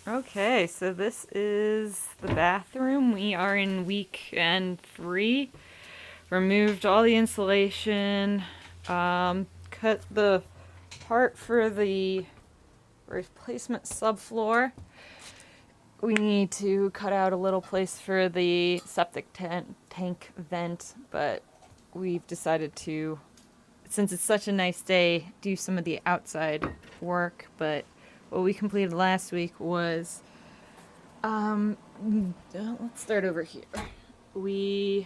Okay, so this is the bathroom. We are in weekend 3. Removed all the insulation, cut the part for the replacement subfloor. We need to cut out a little place for the septic tank vent, but we've decided to, since it's such a nice day, do some of the outside work. But what we completed last week was, let's start over here. We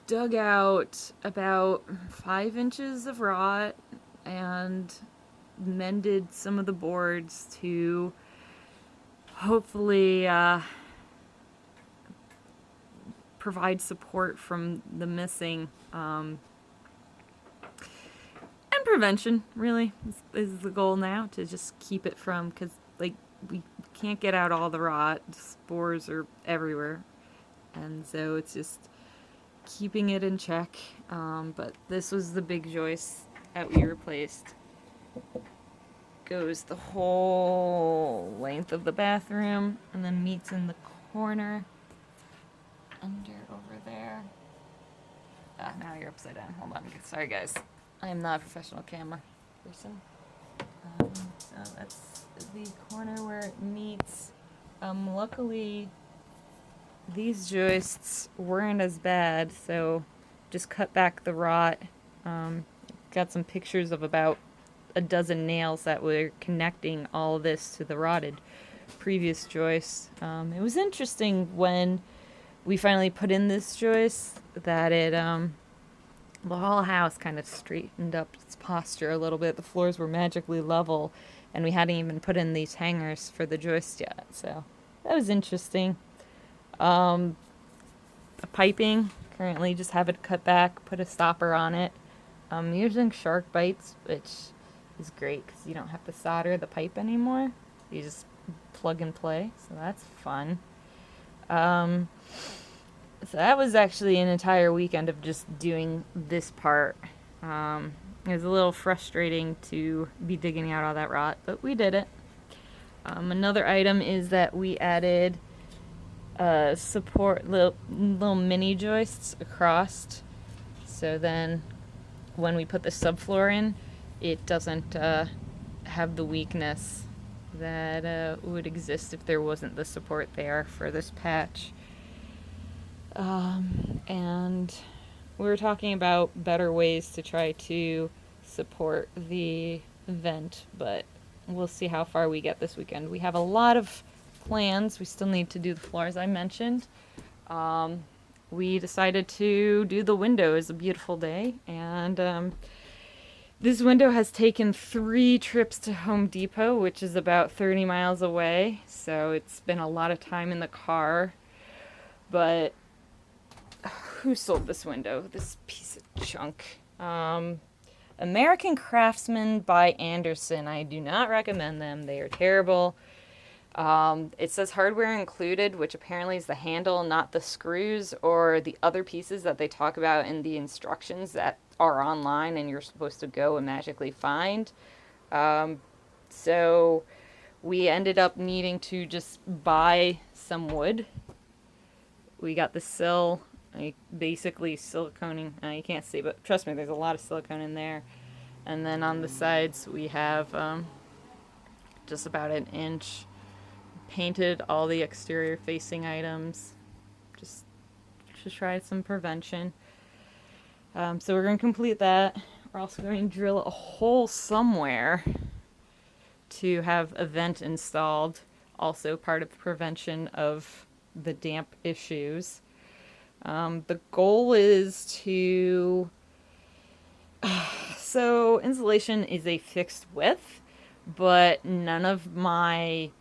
dug out about 5 inches of rot and mended some of the boards to hopefully provide support from the missing, and prevention really is the goal now, to just keep it from, because like we can't get out all the rot, spores are everywhere, and so it's just keeping it in check. But this was the big joist that we replaced. Goes the whole length of the bathroom and then meets in the corner under over there. Now you're upside down. Hold on. Sorry, guys. I am not a professional camera person. So that's the corner where it meets. Luckily, these joists weren't as bad, so just cut back the rot. Got some pictures of about a dozen nails that were connecting all this to the rotted previous joist. It was interesting when we finally put in this joist that the whole house kind of straightened up its posture a little bit. The floors were magically level, and we hadn't even put in these hangers for the joist yet. So that was interesting. The piping, currently just have it cut back, put a stopper on it. I'm using shark bites, which is great because you don't have to solder the pipe anymore. You just plug and play, so that's fun. So that was actually an entire weekend of just doing this part. It was a little frustrating to be digging out all that rot, but we did it. Another item is that we added support little mini joists across, so then when we put the subfloor in, it doesn't have the weakness that would exist if there wasn't the support there for this patch. And we were talking about better ways to try to support the vent, but we'll see how far we get this weekend. We have a lot of plans. We still need to do the floors I mentioned. We decided to do the window. It's a beautiful day, and this window has taken 3 trips to Home Depot, which is about 30 miles away, so it's been a lot of time in the car. But who sold this window? This piece of junk. American Craftsman by Anderson. I do not recommend them. They are terrible. It says hardware included, which apparently is the handle, not the screws or the other pieces that they talk about in the instructions that are online and you're supposed to go and magically find. So we ended up needing to just buy some wood. We got the sill, basically siliconing. You can't see, but trust me, there's a lot of silicone in there. And then on the sides, we have just about an inch. Painted all the exterior facing items, just to try some prevention. So we're going to complete that. We're also going to drill a hole somewhere to have a vent installed, also part of the prevention of the damp issues. The goal is to... So insulation is a fixed width, but none of my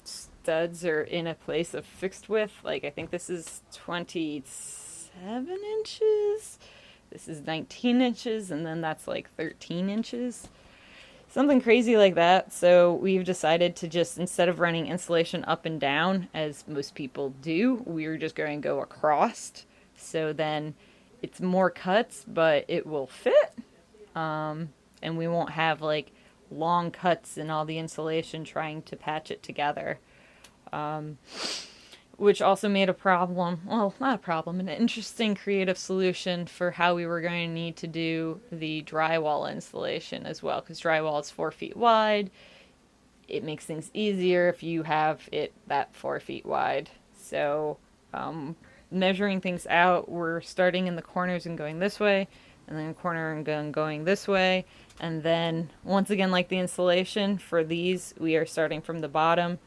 studs are in a place of fixed width. Like, I think this is 27 inches, this is 19 inches, and then that's like 13 inches. Something crazy like that. So we've decided to just, instead of running insulation up and down, as most people do, we're just going to go across. So then it's more cuts, but it will fit. And we won't have like long cuts in all the insulation trying to patch it together. Which also made a problem, well, not a problem, an interesting creative solution for how we were going to need to do the drywall installation as well, because drywall is 4 feet wide. It makes things easier if you have it that 4 feet wide. So, measuring things out, we're starting in the corners and going this way, and then corner and going this way. And then, once again, like the installation, for these, we are starting from the bottom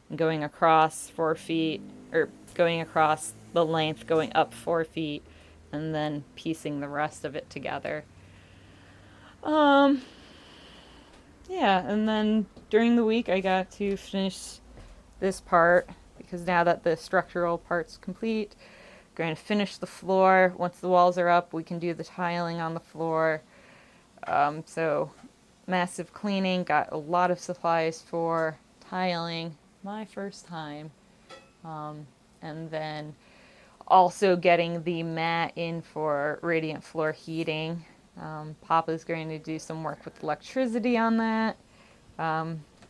and going across 4 feet, or going across the length, going up 4 feet, and then piecing the rest of it together. Yeah, and then during the week I got to finish this part because now that the structural part's complete, I'm going to finish the floor. Once the walls are up, we can do the tiling on the floor. So massive cleaning, got a lot of supplies for tiling, my first time. And then also getting the mat in for radiant floor heating. Papa's going to do some work with electricity on that.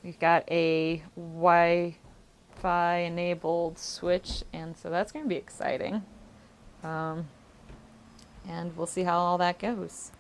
We've got a Wi-Fi enabled switch, and so that's going to be exciting. And we'll see how all that goes.